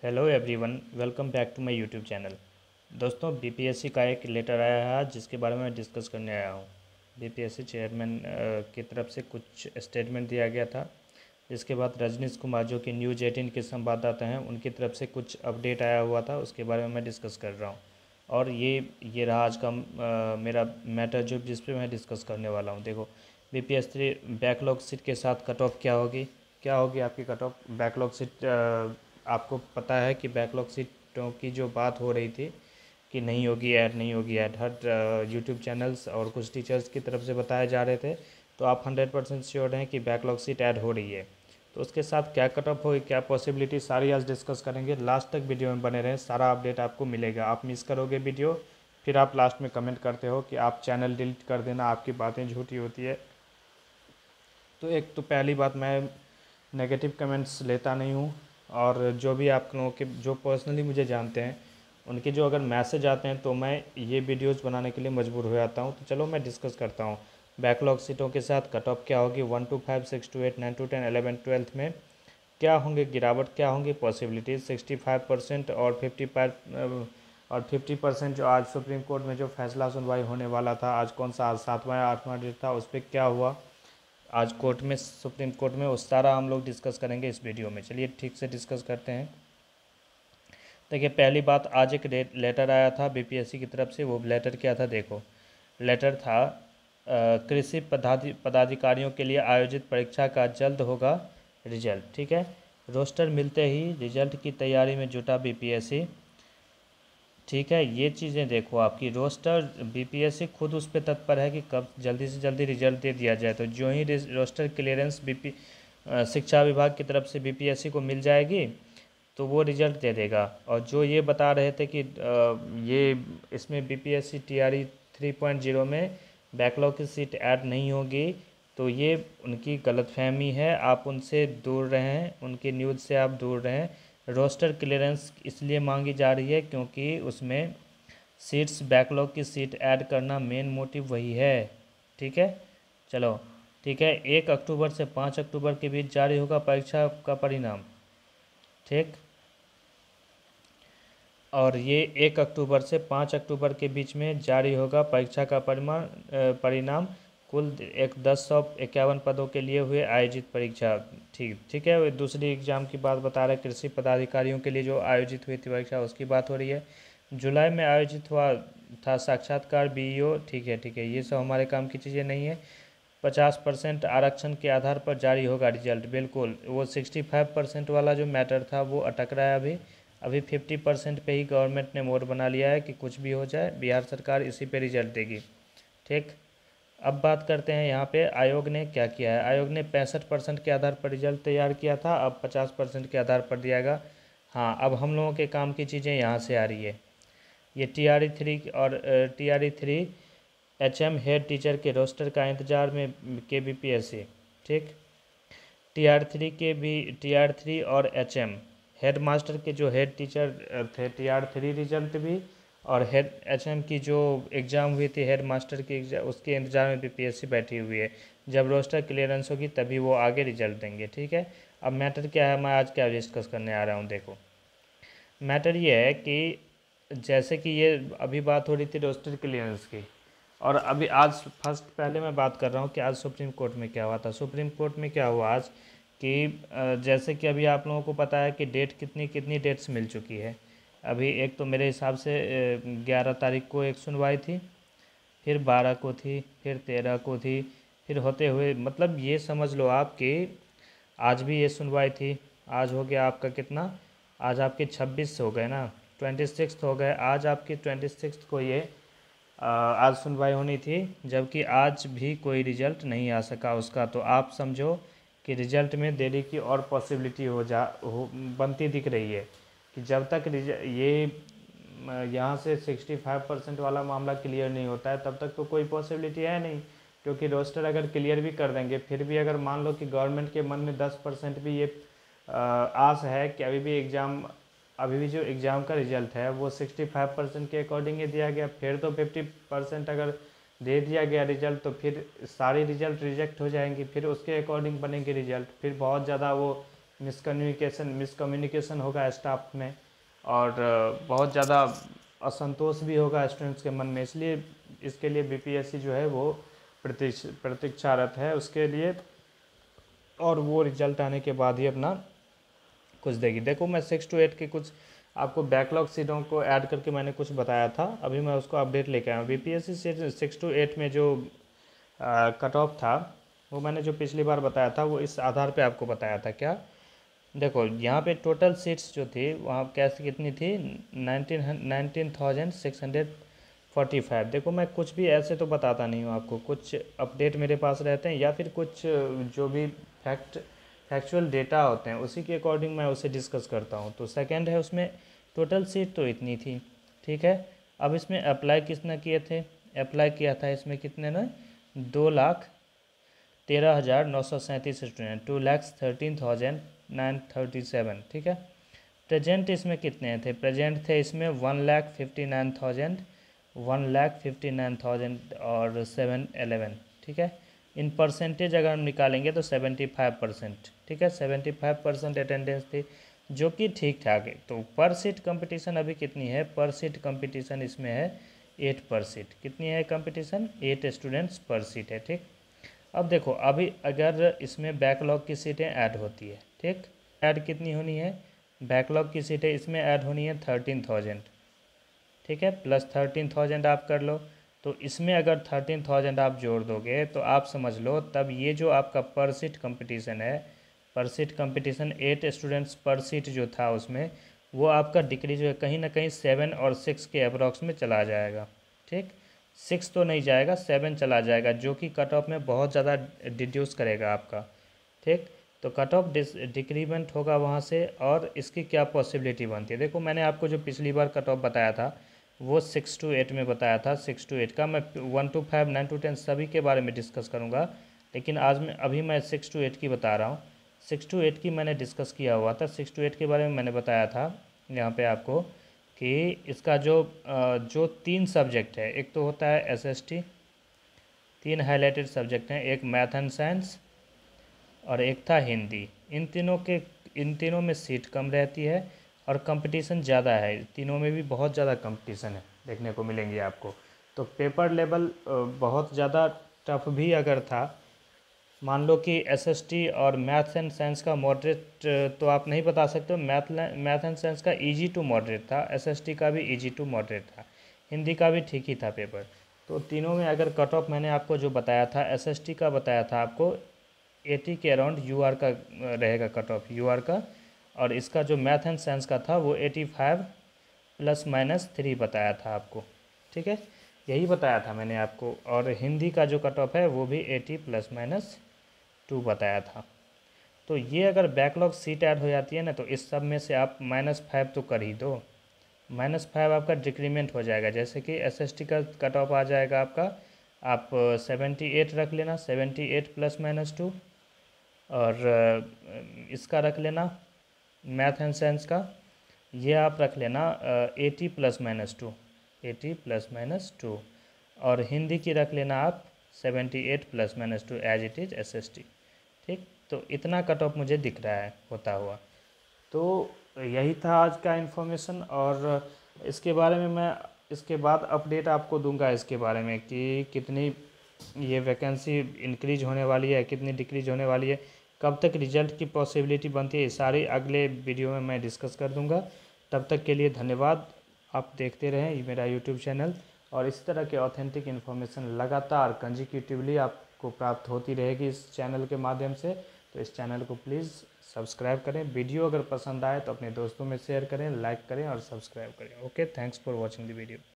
Hello everyone, welcome back to my YouTube channel. दोस्तों, BPSC का एक लेटर आया है आज, जिसके बारे में मैं डिस्कस करने आया हूँ। बीपीएससी चेयरमैन की तरफ से कुछ स्टेटमेंट दिया गया था, जिसके बाद रजनीश कुमार जो कि न्यूज़ 18 के संवाददाता हैं, उनकी तरफ से कुछ अपडेट आया हुआ था, उसके बारे में मैं डिस्कस कर रहा हूँ। और ये रहा आज का मेरा मैटर जो जिस पे मैं डिस्कस करने वाला हूँ। देखो, बीपीएससी बैकलॉग सीट के साथ कट ऑफ क्या होगी आपकी कट ऑफ बैकलॉग सीट। आपको पता है कि बैकलॉग सीटों की जो बात हो रही थी कि नहीं होगी ऐड, हर यूट्यूब चैनल्स और कुछ टीचर्स की तरफ से बताए जा रहे थे। तो आप 100% श्योर हैं कि बैकलॉग सीट ऐड हो रही है। तो उसके साथ क्या कट ऑफ होगी, क्या पॉसिबिलिटी, सारी आज डिस्कस करेंगे। लास्ट तक वीडियो में बने रहें, सारा अपडेट आपको मिलेगा। आप मिस करोगे वीडियो, फिर आप लास्ट में कमेंट करते हो कि आप चैनल डिलीट कर देना, आपकी बातें झूठी होती है। तो एक तो पहली बात, मैं नेगेटिव कमेंट्स लेता नहीं हूँ। और जो भी आप लोगों के जो पर्सनली मुझे जानते हैं, उनके जो अगर मैसेज आते हैं तो मैं ये वीडियोस बनाने के लिए मजबूर हो जाता हूँ। तो चलो मैं डिस्कस करता हूँ। बैकलॉग सीटों के साथ कट ऑफ क्या होगी, 1 to 5, 6 to 8, 9 to 10, 11 12 में क्या होंगे गिरावट, क्या होंगी पॉसिबिलिटीज़। 65% और 50% जो आज सुप्रीम कोर्ट में जो फैसला सुनवाई होने वाला था, आज कौन सा, आज 7वां या 8वां डेट था, उस पर क्या हुआ आज कोर्ट में, सुप्रीम कोर्ट में, उस सारा हम लोग डिस्कस करेंगे इस वीडियो में। चलिए ठीक से डिस्कस करते हैं। देखिए, पहली बात, आज एक लेटर आया था बीपीएससी की तरफ से। वो लेटर क्या था, देखो। लेटर था कृषि पदाधिकारियों के लिए आयोजित परीक्षा का जल्द होगा रिजल्ट। ठीक है, रोस्टर मिलते ही रिजल्ट की तैयारी में जुटा बीपीएससी। ठीक है, ये चीज़ें देखो, आपकी रोस्टर बीपीएससी खुद उस पर तत्पर है कि कब जल्दी से जल्दी रिजल्ट दे दिया जाए। तो जो ही रोस्टर क्लियरेंस शिक्षा विभाग की तरफ से बीपीएससी को मिल जाएगी, तो वो रिजल्ट दे देगा। और जो ये बता रहे थे कि ये इसमें बीपीएससी टीआरई 3.0 में बैकलॉग की सीट ऐड नहीं होगी, तो ये उनकी गलतफहमी है। आप उनसे दूर रहें, उनकी न्यूज़ से आप दूर रहें। रोस्टर क्लियरेंस इसलिए मांगी जा रही है क्योंकि उसमें सीट्स, बैकलॉग की सीट ऐड करना मेन मोटिव वही है। ठीक है, चलो ठीक है। 1 अक्टूबर से 5 अक्टूबर के बीच जारी होगा परीक्षा का परिणाम। ठीक, और ये 1 अक्टूबर से 5 अक्टूबर के बीच में जारी होगा परीक्षा का परिणाम। कुल 1051 पदों के लिए हुए आयोजित परीक्षा। ठीक है, दूसरी एग्ज़ाम की बात बता रहे हैं, कृषि पदाधिकारियों के लिए जो आयोजित हुई थी परीक्षा, उसकी बात हो रही है। जुलाई में आयोजित हुआ था साक्षात्कार बीईओ। ठीक है, ये सब हमारे काम की चीज़ें नहीं है। 50% आरक्षण के आधार पर जारी होगा रिजल्ट। बिल्कुल, वो 65% वाला जो मैटर था वो अटक रहा है अभी 50% पे ही गवर्नमेंट ने मोड़ बना लिया है कि कुछ भी हो जाए, बिहार सरकार इसी पे रिजल्ट देगी। ठीक, अब बात करते हैं यहाँ पे आयोग ने क्या किया है। आयोग ने 65% के आधार पर रिजल्ट तैयार किया था, अब 50% के आधार पर दियागा। हाँ, अब हम लोगों के काम की चीज़ें यहाँ से आ रही है। ये TRE 3 और TRE 3 HM हेड टीचर के रोस्टर का इंतजार में KBPSC। ठीक, TR3 और HM हेड मास्टर के जो हेड टीचर थे, TR3 रिजल्ट भी, और हेड HM की जो एग्ज़ाम हुई थी हेड मास्टर की एग्जाम, उसके इंतजार में बीपीएससी बैठी हुई है। जब रोस्टर क्लियरेंस होगी तभी वो आगे रिजल्ट देंगे। ठीक है, अब मैटर क्या है, मैं आज क्या डिस्कस करने आ रहा हूँ। देखो, मैटर ये है कि जैसे कि ये अभी बात हो रही थी रोस्टर क्लियरेंस की, और अभी आज फर्स्ट पहले मैं बात कर रहा हूँ कि आज सुप्रीम कोर्ट में क्या हुआ था। सुप्रीम कोर्ट में क्या हुआ आज कि जैसे कि अभी आप लोगों को पता है कि डेट कितनी डेट्स मिल चुकी है। अभी एक तो मेरे हिसाब से 11 तारीख को एक सुनवाई थी, फिर 12 को थी, फिर 13 को थी, फिर होते हुए मतलब ये समझ लो आप कि आज भी ये सुनवाई थी। आज हो गया आपका कितना, आज आपके 26 हो गए ना, 26 हो गए। आज आपकी 26 को ये आज सुनवाई होनी थी, जबकि आज भी कोई रिजल्ट नहीं आ सका उसका। तो आप समझो कि रिजल्ट में देरी की और पॉसिबिलिटी बनती दिख रही है कि जब तक ये यहाँ से 65% वाला मामला क्लियर नहीं होता है, तब तक तो कोई पॉसिबिलिटी है नहीं। क्योंकि रोस्टर अगर क्लियर भी कर देंगे, फिर भी अगर मान लो कि गवर्नमेंट के मन में 10% भी ये आस है कि अभी भी जो एग्ज़ाम का रिज़ल्ट है वो 65% के अकॉर्डिंग ही दिया गया, फिर तो 50% अगर दे दिया गया रिज़ल्ट, तो फिर सारी रिज़ल्ट रिजेक्ट हो जाएंगी, फिर उसके अकॉर्डिंग बनेंगे रिज़ल्ट, फिर बहुत ज़्यादा वो मिसकम्युनिकेशन होगा स्टाफ में, और बहुत ज़्यादा असंतोष भी होगा स्टूडेंट्स के मन में। इसलिए इसके लिए बीपीएससी जो है वो प्रतीक्षारत है उसके लिए, और वो रिजल्ट आने के बाद ही अपना कुछ देगी। देखो मैं 6 to 8 के कुछ आपको बैकलॉग सीटों को ऐड करके मैंने कुछ बताया था, अभी मैं उसको अपडेट लेके आया हूँ। बीपीएससी से 6 to 8 में जो कट ऑफ था वो मैंने जो पिछली बार बताया था वो इस आधार पे आपको बताया था। क्या देखो यहाँ पे टोटल सीट्स जो थी वहाँ कैसे कितनी थी, 19,645। देखो मैं कुछ भी ऐसे तो बताता नहीं हूँ आपको, कुछ अपडेट मेरे पास रहते हैं या फिर कुछ जो भी फैक्चुअल डेटा होते हैं उसी के अकॉर्डिंग मैं उसे डिस्कस करता हूँ। तो सेकंड है उसमें टोटल सीट तो इतनी थी, ठीक है। अब इसमें अप्लाई किसने किए थे, अप्लाई किया था इसमें कितने ने, 2,13,937 स्टूडेंट, 2,13,937, ठीक है। प्रेजेंट इसमें कितने थे, प्रेजेंट थे इसमें 1,59,000 और 711, ठीक है। इन परसेंटेज अगर हम निकालेंगे तो 75%, ठीक है, 75% अटेंडेंस थी, जो कि ठीक ठाक है। तो पर सीट कंपटीशन अभी कितनी है, पर सीट कंपटीशन इसमें है 8 पर सीट। कितनी है कंपटीशन, 8 स्टूडेंट्स पर सीट है, ठीक। अब देखो अभी अगर इसमें बैकलॉग की सीटें ऐड होती है, ठीक, ऐड कितनी होनी है, बैकलॉग की सीटें इसमें ऐड होनी है 13,000, ठीक है, प्लस 13,000 आप कर लो। तो इसमें अगर 13,000 आप जोड़ दोगे तो आप समझ लो तब ये जो आपका पर सीट कंपटीशन है, पर सीट कंपटीशन 8 स्टूडेंट्स पर सीट जो था उसमें, वो आपका डिक्रीज हो कहीं ना कहीं 7 और 6 के अप्रॉक्स में चला जाएगा, ठीक। 6 तो नहीं जाएगा, 7 चला जाएगा, जो कि कट ऑफ में बहुत ज़्यादा डिड्यूस करेगा आपका, ठीक। तो कट ऑफ डिक्रीमेंट होगा वहाँ से, और इसकी क्या पॉसिबिलिटी बनती है। देखो मैंने आपको जो पिछली बार कट ऑफ बताया था वो 6 to 8 में बताया था। 6 to 8 का मैं 1 to 5, 9 to 10 सभी के बारे में डिस्कस करूँगा, लेकिन अभी मैं 6 to 8 की बता रहा हूँ। 6 to 8 की मैंने डिस्कस किया हुआ था, 6 to 8 के बारे में मैंने बताया था यहाँ पे आपको कि इसका जो 3 सब्जेक्ट है, एक तो होता है SST, 3 हाईलाइटेड सब्जेक्ट हैं, एक मैथ एंड साइंस और एक था हिंदी। इन तीनों में सीट कम रहती है और कंपटीशन ज़्यादा है, तीनों में भी बहुत ज़्यादा कंपटीशन है देखने को मिलेंगे आपको। तो पेपर लेवल बहुत ज़्यादा टफ भी अगर था, मान लो कि SST और मैथ्स एंड साइंस का मॉडरेट तो आप नहीं बता सकते हो, मैथ एंड साइंस का इजी टू मॉडरेट था, SST का भी इजी टू मॉडरेट था, हिंदी का भी ठीक ही था पेपर। तो तीनों में अगर कट ऑफ मैंने आपको जो बताया था, SST का बताया था आपको 80 के अराउंड UR का रहेगा कट ऑफ, UR का, और इसका जो मैथ एंड साइंस का था वो 85 ±3 बताया था आपको, ठीक है, यही बताया था मैंने आपको। और हिंदी का जो कट ऑफ है वो भी 80 ±2 बताया था। तो ये अगर बैकलॉग सीट ऐड हो जाती है ना, तो इस सब में से आप -5 तो कर ही दो, -5 आपका डिक्रीमेंट हो जाएगा। जैसे कि SST का कट ऑफ आ जाएगा आपका, आप 78 रख लेना, 78 ±2, और इसका रख लेना मैथ एंड साइंस का, ये आप रख लेना 80 ±2, 80 ±2, और हिंदी की रख लेना आप 78 ±2 एज इट इज़ SST, ठीक। तो इतना कट ऑफ मुझे दिख रहा है होता हुआ। तो यही था आज का इन्फॉर्मेशन, और इसके बारे में मैं इसके बाद अपडेट आपको दूंगा इसके बारे में कि कितनी ये वैकेंसी इंक्रीज होने वाली है, कितनी डिक्रीज होने वाली है, कब तक रिजल्ट की पॉसिबिलिटी बनती है, ये सारी अगले वीडियो में मैं डिस्कस कर दूंगा। तब तक के लिए धन्यवाद, आप देखते रहें ये मेरा यूट्यूब चैनल, और इस तरह के ऑथेंटिक इन्फॉर्मेशन लगातार कंजिक्यूटिवली आपको प्राप्त होती रहेगी इस चैनल के माध्यम से। तो इस चैनल को प्लीज़ सब्सक्राइब करें, वीडियो अगर पसंद आए तो अपने दोस्तों में शेयर करें, लाइक करें और सब्सक्राइब करें। Okay, thanks for watching the video.